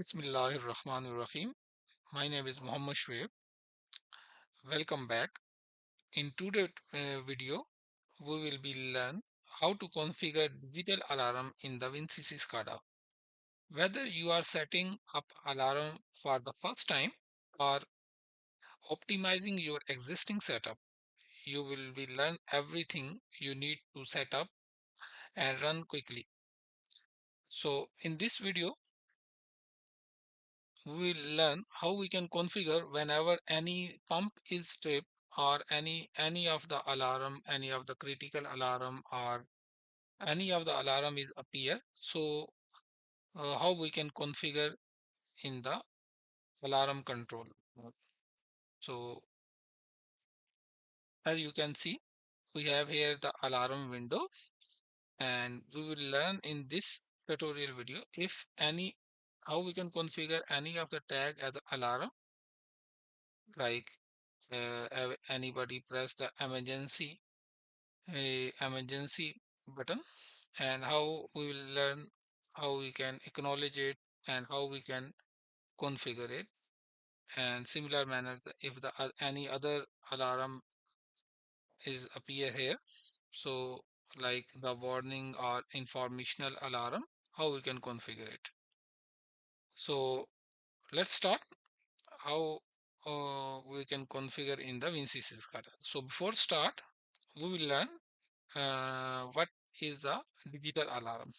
Bismillahirrahmanirrahim. My name is Muhammad Shoaib. Welcome back. In today's video, we will be learn how to configure digital alarm in the WinCC SCADA. Whether you are setting up alarm for the first time or optimizing your existing setup, you will be learn everything you need to set up and run quickly. So in this video, we will learn how we can configure whenever any pump is tripped or any of the alarm, any of the critical alarm or any of the alarm is appear. So how we can configure in the alarm control. So as you can see, we have here the alarm window, and we will learn in this tutorial video if any how we can configure any of the tag as alarm, like anybody press the emergency button, and how we will learn how we can acknowledge it and how we can configure it. And similar manner, if the any other alarm is appear here, so like the warning or informational alarm, how we can configure it. So let's start how we can configure in the WinCC SCADA. So before start, we will learn what is a digital alarm.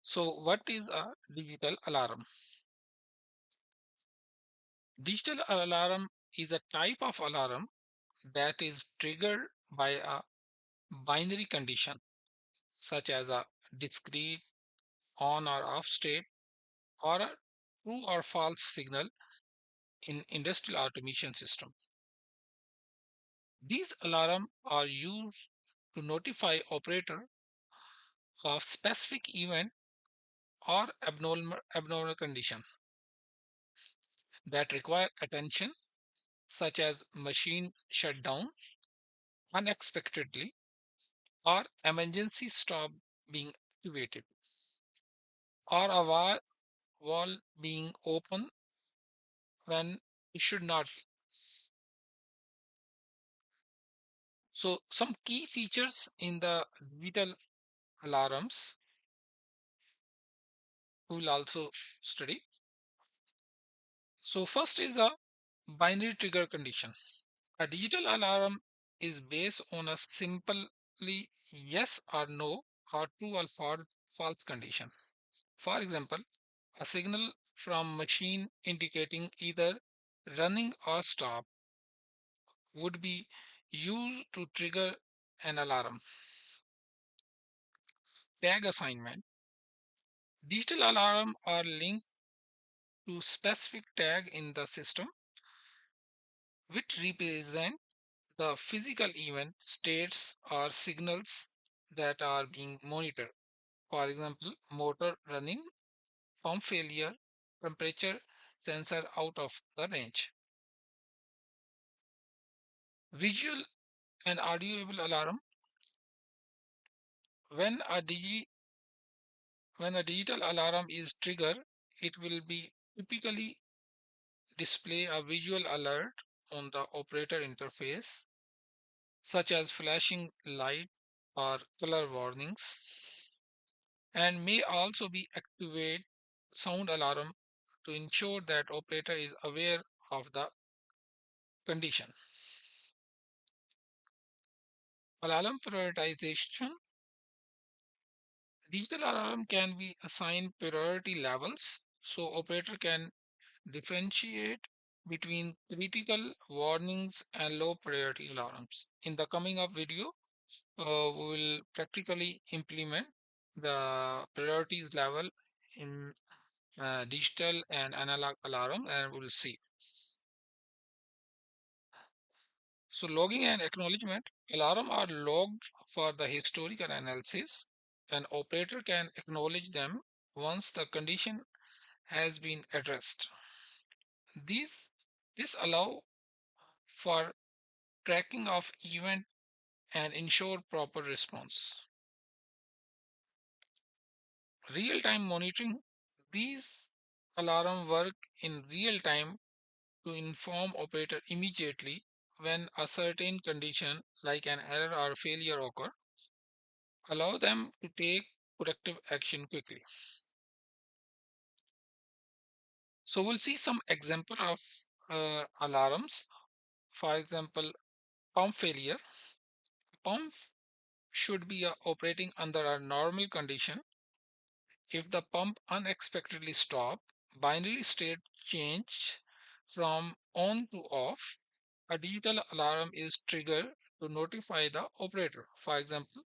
So what is a digital alarm? Digital alarm is a type of alarm that is triggered by a binary condition, such as a discrete on or off state or a true or false signal in industrial automation system. These alarms are used to notify operator of specific event or abnormal condition that require attention, such as machine shutdown unexpectedly or emergency stop being activated or a wall being open when it should not. So some key features in the digital alarms we will also study. So first is a binary trigger condition. A digital alarm is based on a simply yes or no or true or false condition. For example, a signal from machine indicating either running or stop would be used to trigger an alarm. Tag assignment. Digital alarm are linked to specific tag in the system which represent the physical event states or signals that are being monitored. For example, motor running, pump failure, temperature sensor out of the range. Visual and audioable alarm. When a digital alarm is triggered, it will be typically display a visual alert on the operator interface, such as flashing light or color warnings, and may also be activate sound alarm to ensure that operator is aware of the condition. Alarm prioritization. Digital alarm can be assigned priority levels so operator can differentiate between critical warnings and low priority alarms. In the coming up video, we will practically implement the priorities level in digital and analog alarm, and we'll see. So logging and acknowledgement. Alarm are logged for the historical analysis. An operator can acknowledge them once the condition has been addressed. These this allow for tracking of event and ensure proper response. Real-time monitoring. These alarm work in real time to inform operator immediately when a certain condition like an error or failure occur, allow them to take corrective action quickly. So we'll see some example of alarms. For example, pump failure. Pump should be operating under a normal condition. If the pump unexpectedly stop, binary state change from on to off, a digital alarm is triggered to notify the operator. For example,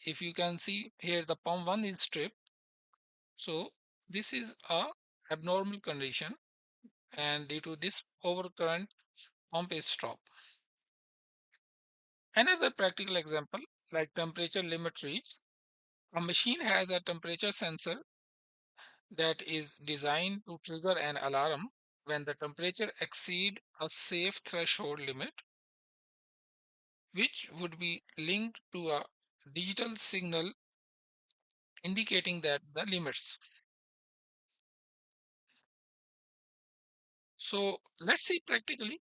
if you can see here, the pump 1 is tripped. So this is a abnormal condition, and due to this overcurrent, pump is stopped. Another practical example, like temperature limit reach. A machine has a temperature sensor that is designed to trigger an alarm when the temperature exceed a safe threshold limit, which would be linked to a digital signal indicating that the limits. So let's see practically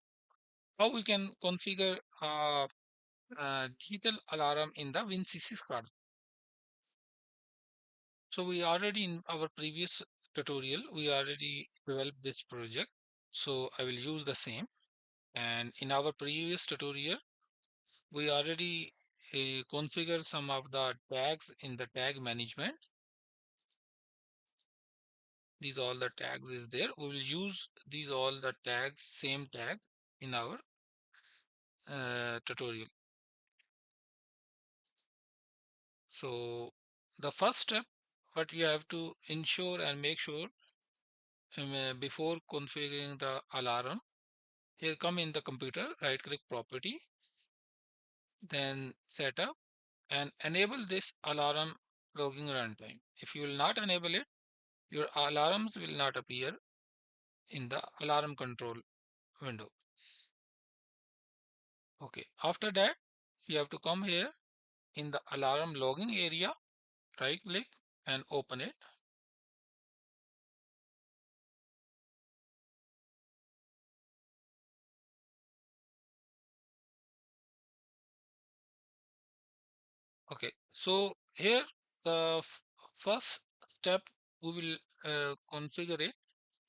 how we can configure a digital alarm in the WinCC SCADA. So we already, in our previous tutorial, we already developed this project. So I will use the same. And in our previous tutorial, we already configure some of the tags in the tag management. These all the tags is there. We will use these all the tags, same tag in our tutorial. So the first step, what you have to ensure and make sure before configuring the alarm, here come in the computer, right click property, then setup and enable this alarm logging runtime. If you will not enable it, your alarms will not appear in the alarm control window. Okay, after that, you have to come here in the alarm logging area, right click and open it. Okay, so here the first step we will configure it.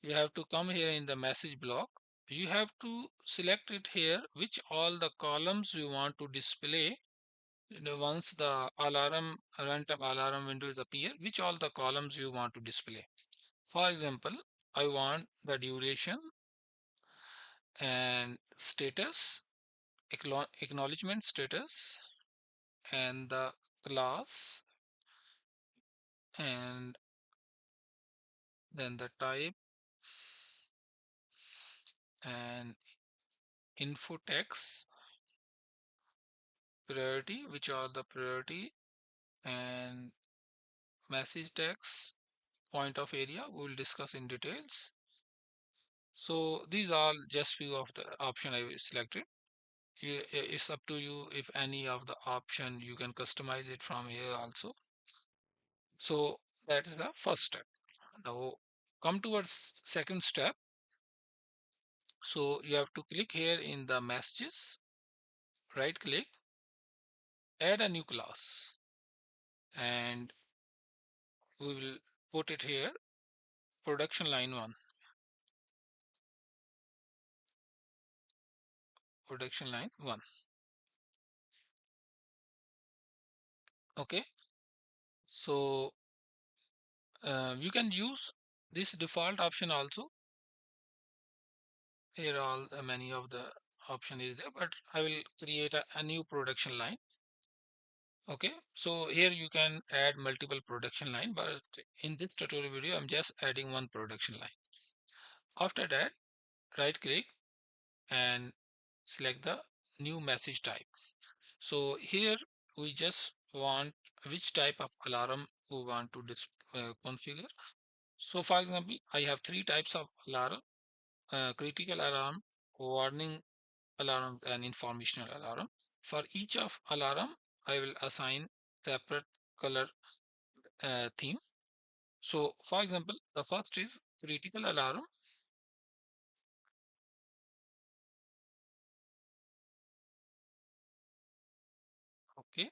You have to come here in the message block. You have to select it here, which all the columns you want to display. Once the alarm runtime alarm window is appear, which all the columns you want to display. For example, I want the duration and status, acknowledgement status, and the class, and then the type and info text, priority, which are the priority, and message text, point of area. We will discuss in details. So these are just few of the option I selected. It's up to you if any of the option you can customize it from here also. So that is the first step. Now come towards second step. So you have to click here in the messages, right click, add a new class, and we will put it here, production line 1, production line 1. Okay, so you can use this default option also. Here all many of the option is there, but I will create a new production line. Okay, so here you can add multiple production line, but in this tutorial video I'm just adding one production line. After that, right click and select the new message type. So here we just want which type of alarm we want to configure. So for example, I have three types of alarm: critical alarm, warning alarm, and informational alarm. For each of alarm, I will assign separate color theme. So for example, the first is critical alarm. Okay.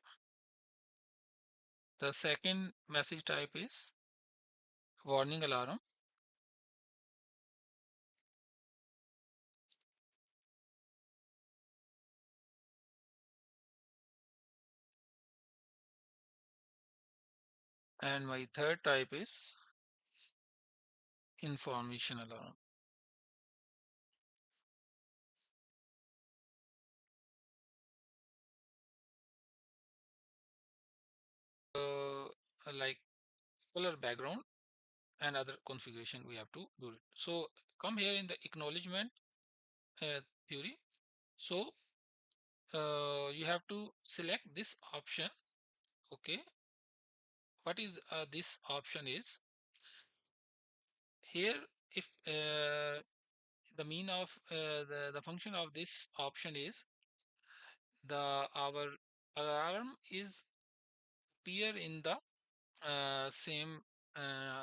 The second message type is warning alarm. And my third type is information alarm. Like color background and other configuration we have to do it. So come here in the acknowledgement theory. So you have to select this option. Okay, what is this option is here. If the mean of the function of this option is the our alarm is appear in the same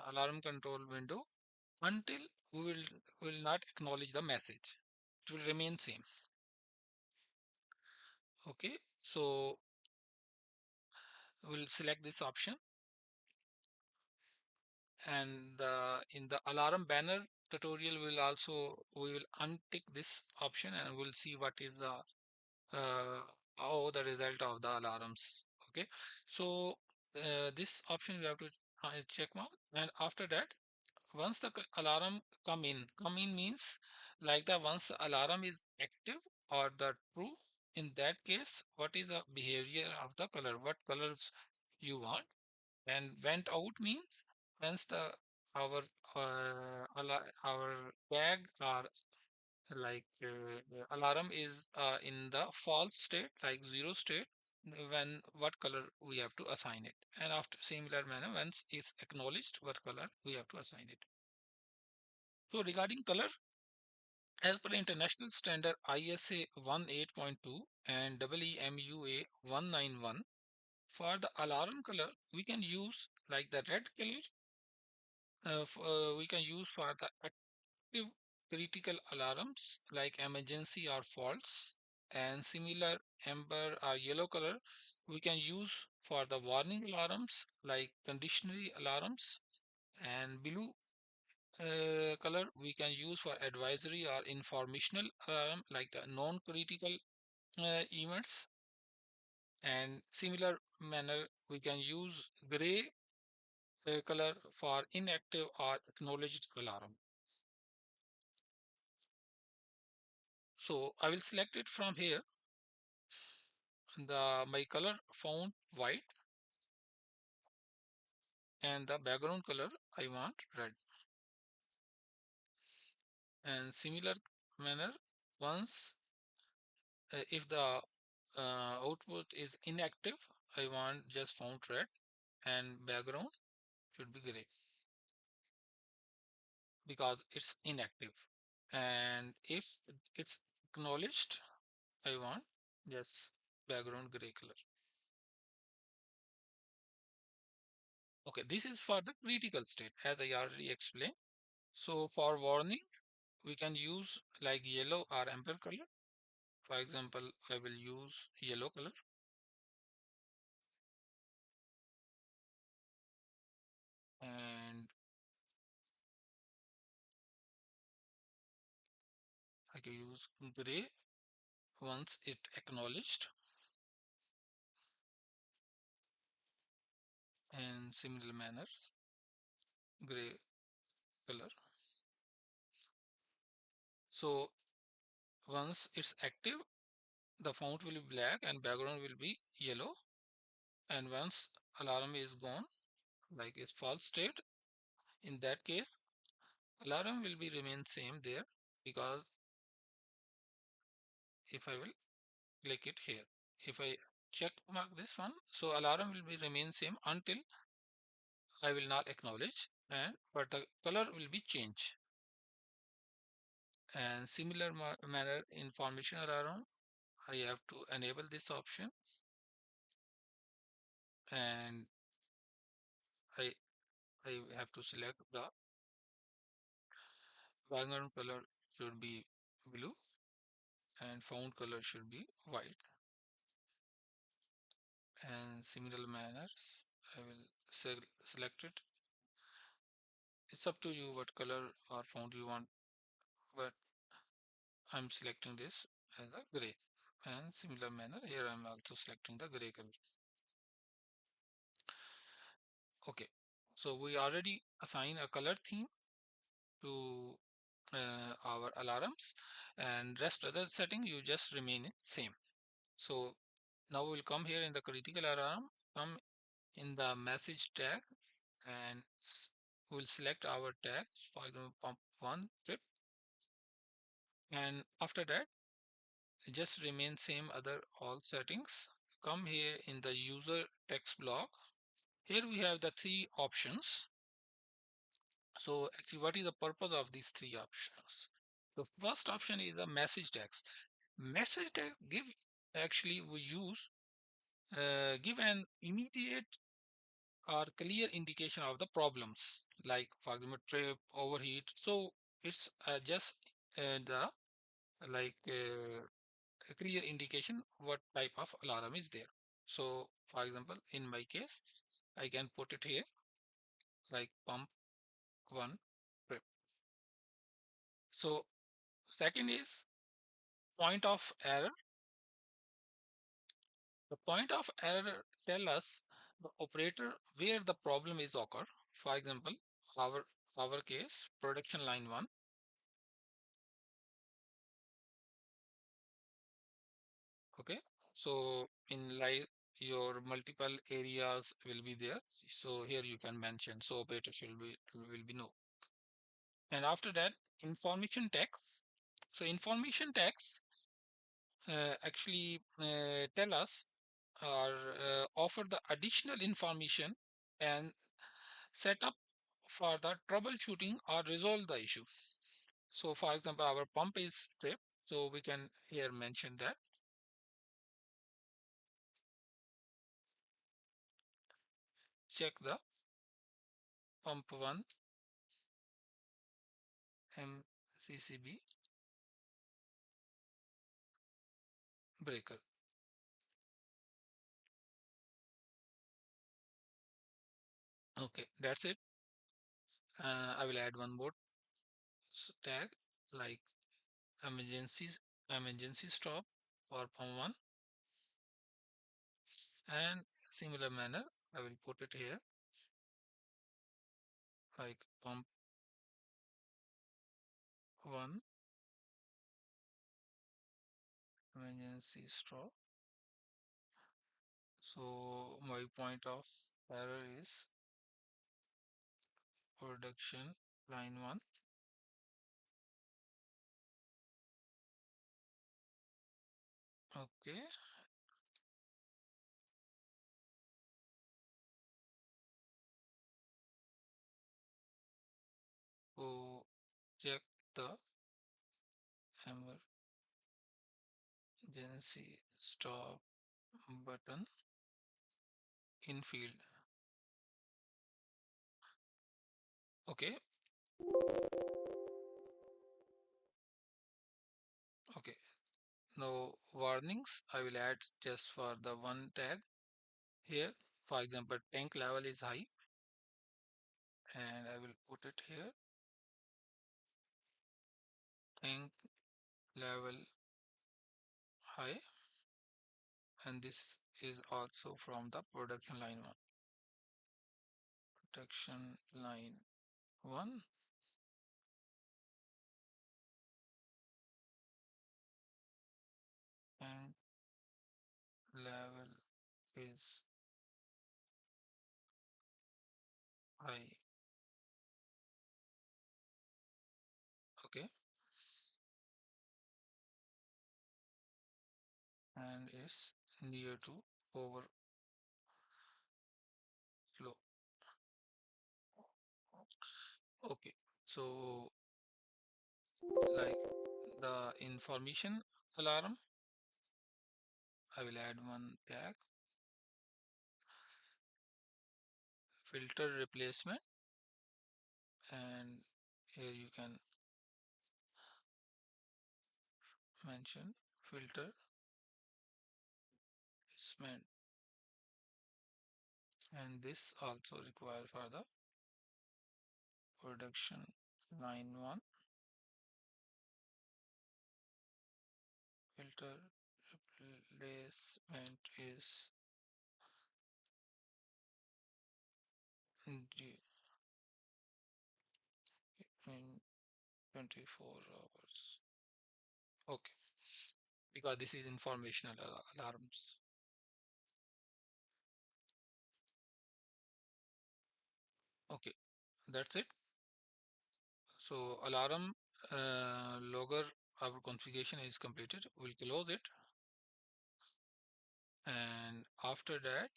alarm control window until we will not acknowledge the message. It will remain same. Okay, so we'll select this option, and in the alarm banner tutorial we will untick this option and we'll see what is the uh, how the result of the alarms. Okay, so this option we have to check mark, and after that once the alarm come in means like the once the alarm is active or the true, in that case what is the behavior of the color, what colors you want. And went out means once the our our tag or like alarm is in the false state like zero state, when what color we have to assign it, and after similar manner once it's acknowledged what color we have to assign it. So regarding color, as per international standard ISA 18.2 and WEMUA 191, for the alarm color we can use like the red color. We can use for the active critical alarms like emergency or faults, and similar amber or yellow color we can use for the warning alarms like conditionary alarms, and blue color we can use for advisory or informational alarm like the non-critical events, and similar manner we can use gray color for inactive or acknowledged alarm. So I will select it from here. The my color font white, and the background color I want red. And similar manner, once if the output is inactive, I want just font red and background should be gray because it's inactive. And if it's acknowledged, I want just background gray color. Okay, this is for the critical state as I already explained. So for warning, we can use like yellow or amber color. For example, I will use yellow color, and I can use gray once it acknowledged, and similar manners gray color. So once it's active, the font will be black and background will be yellow. And once alarm is gone, like it's false state, in that case, alarm will be remain same there, because if I will click it here, if I check mark this one, so alarm will be remain same until I will not acknowledge, and but the color will be changed. And similar manner information alarm, I have to enable this option, and I I have to select the background color should be blue and font color should be white. And similar manners, I will select it. It's up to you what color or font you want, but I'm selecting this as a gray. And similar manner here I'm also selecting the gray color. Okay, so we already assign a color theme to our alarms, and rest other setting you just remain it same. So now we'll come here in the critical alarm, come in the message tag, and we'll select our tag, for example pump 1 trip, and after that just remain same other all settings. Come here in the user text block. Here we have the three options. So actually what is the purpose of these three options? The first option is a message text. Message text give, actually we use give an immediate or clear indication of the problems, like for example trip, overheat. So it's just the like a clear indication what type of alarm is there. So for example in my case I can put it here like pump 1 trip. So second is point of error. The point of error tell us the operator where the problem is occur. For example, our our case production line 1. Okay, so in like your multiple areas will be there. So here you can mention. So operator should be will be no. And after that, information text. So information text actually tell us or offer the additional information and set up for the troubleshooting or resolve the issue. So for example, our pump is tripped, so we can here mention that. Check the pump 1 MCCB breaker. Okay, that's it. I will add one more tag like emergencies emergency stop for pump 1, and similar manner I will put it here like pump 1 emergency stop. So my point of error is production line 1. Okay, so check the emergency stop button in field. Okay, okay. Now warnings I will add just for the one tag here. For example, tank level is high, and I will put it here. Tank level high, and this is also from the production line 1. Production line 1, and level is high. Okay, and is near to overflow. Okay, so like the information alarm, I will add one tag filter replacement, and here you can mention filter replacement, and this also required for the production line 1. Filter replacement is due in 24 hours. Okay, because this is informational alarms. Okay, that's it. So alarm logger, our configuration is completed. We'll close it, and after that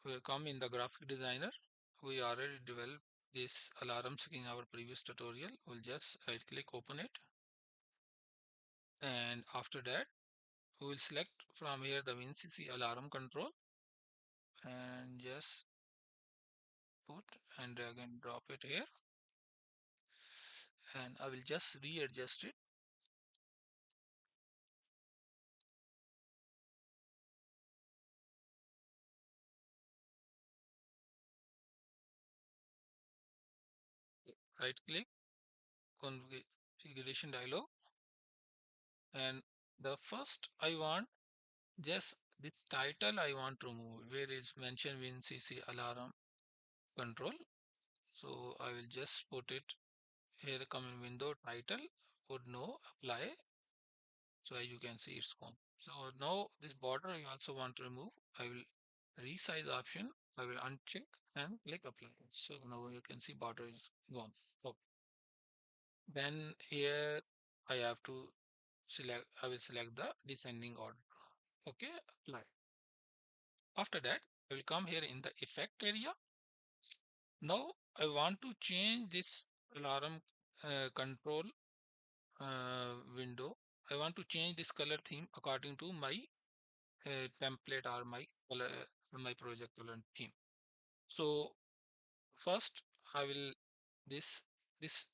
we'll come in the graphic designer. We already developed this alarm in our previous tutorial. We'll just right click, open it, and after that we will select from here the WinCC alarm control, and just put and drag and drop it here, and I will just readjust it. Right click, configuration dialog, and the first I want just this title I want to remove where is mentioned WinCC alarm control. So I will just put it here, come in window title, put no, apply. So as you can see, it's gone. So now this border I also want to remove. I will resize option. I will uncheck and click apply. So now you can see border is gone. So then here I have to select, I will select the descending order. Okay, apply. After that, I will come here in the effect area. Now I want to change this alarm control window. I want to change this color theme according to my template or my color, my project color theme. So first I will this this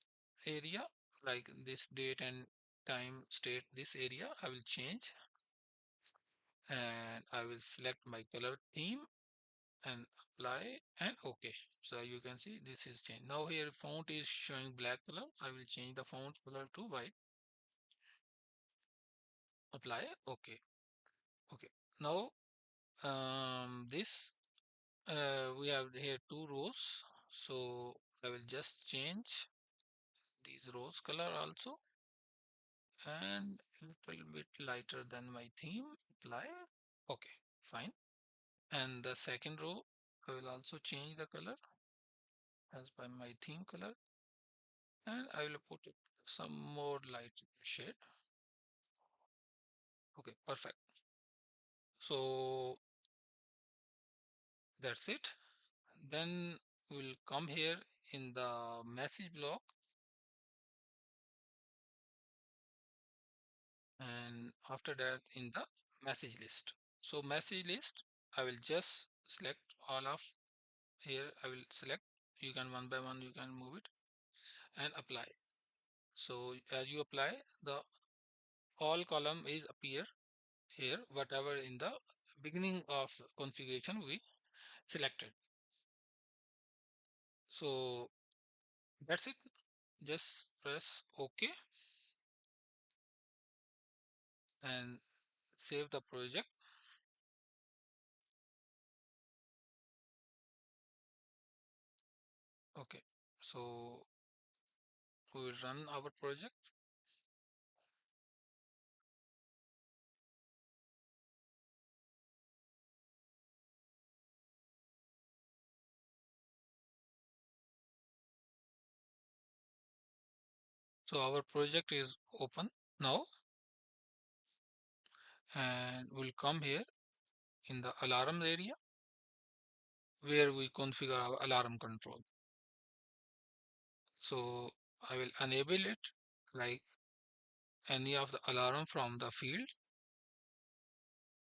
area, like this date and time state, this area I will change, and I will select my color theme and apply and okay. So you can see this is changed. Now here font is showing black color. I will change the font color to white. Apply. Okay. Okay. Now this we have here two rows. So I will just change these rows color also, and a little bit lighter than my theme. Apply. Okay. Fine. And the second row I will also change the color as by my theme color, and I will put it some more light shade. Okay, perfect. So that's it. Then we'll come here in the message block, and after that in the message list. So message list, I will just select all of here. I will select, you can one by one, you can move it and apply. So as you apply, the all column is appear here, whatever in the beginning of configuration we selected. So that's it. Just press OK and save the project. Okay, so we will run our project. So our project is open now, and we'll come here in the alarm area where we configure our alarm control. So I will enable it like any of the alarm from the field.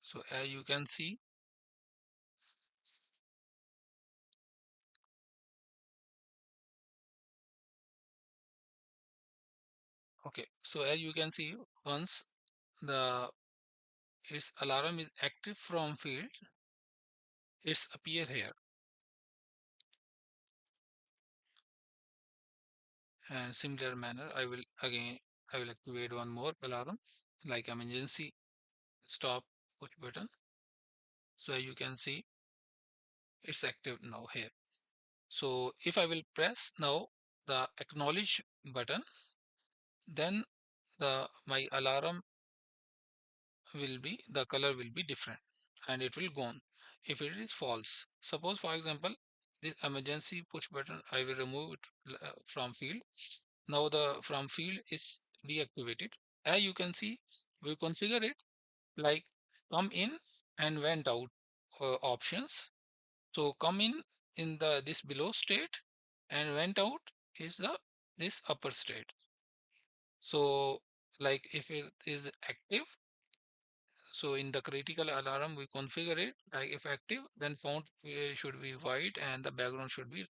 So as you can see, Okay, so as you can see, once the its alarm is active from field, it's appear here. And similar manner, I will activate one more alarm like emergency stop push button. So you can see it's active now here. So if I will press now the acknowledge button, then my alarm will be, the color will be different and it will gone if it is false. Suppose for example, this emergency push button, I will remove it from field. Now the from field is deactivated. As you can see, we configure it like come in and went out options. So come in the this below state and went out is the this upper state. So like if it is active, so in the critical alarm we configure it like if active, then font should be white and the background should be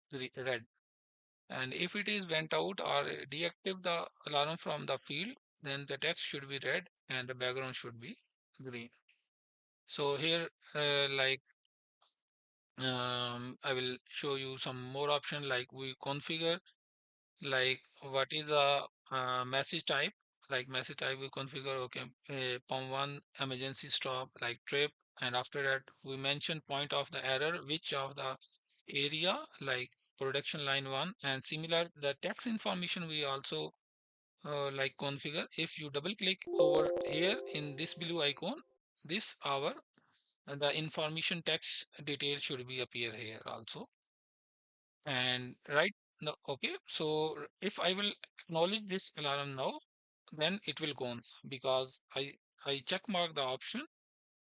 red. And if it is went out or deactive the alarm from the field, then the text should be red and the background should be green. So here I will show you some more option like we configure like what is a message type. Like message type we configure, okay, POM1 emergency stop like trip, and after that we mention point of the error, which of the area like production line 1, and similar the text information we also like configure. If you double click over here in this blue icon, this our the information text detail should be appear here also. And right now, okay, so if I will acknowledge this alarm now, then it will go on because I check mark the option.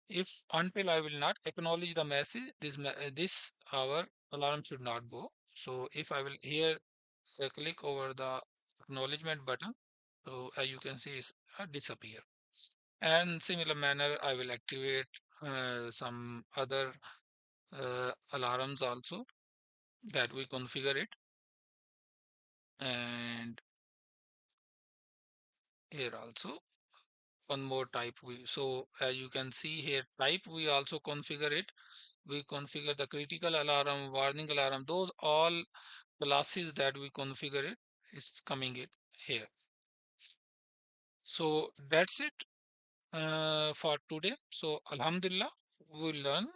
If until I will not acknowledge the message, this our alarm should not go. So if I will here click over the acknowledgement button, so you can see it's disappear. And similar manner, I will activate some other alarms also that we configure it. And here also one more type we, so you can see here type we also configure it. We configure the critical alarm, warning alarm, those all classes that we configure it is coming it here. So that's it for today. So Alhamdulillah, we learn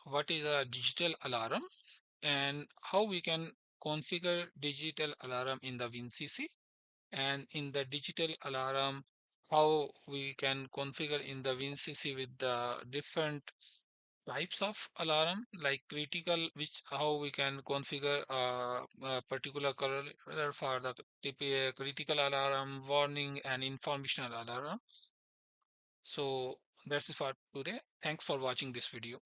what is a digital alarm and how we can configure digital alarm in the WinCC, and in the digital alarm how we can configure in the WinCC with the different types of alarm like critical, which how we can configure a particular color for the critical alarm, warning and informational alarm. So that's it for today. Thanks for watching this video.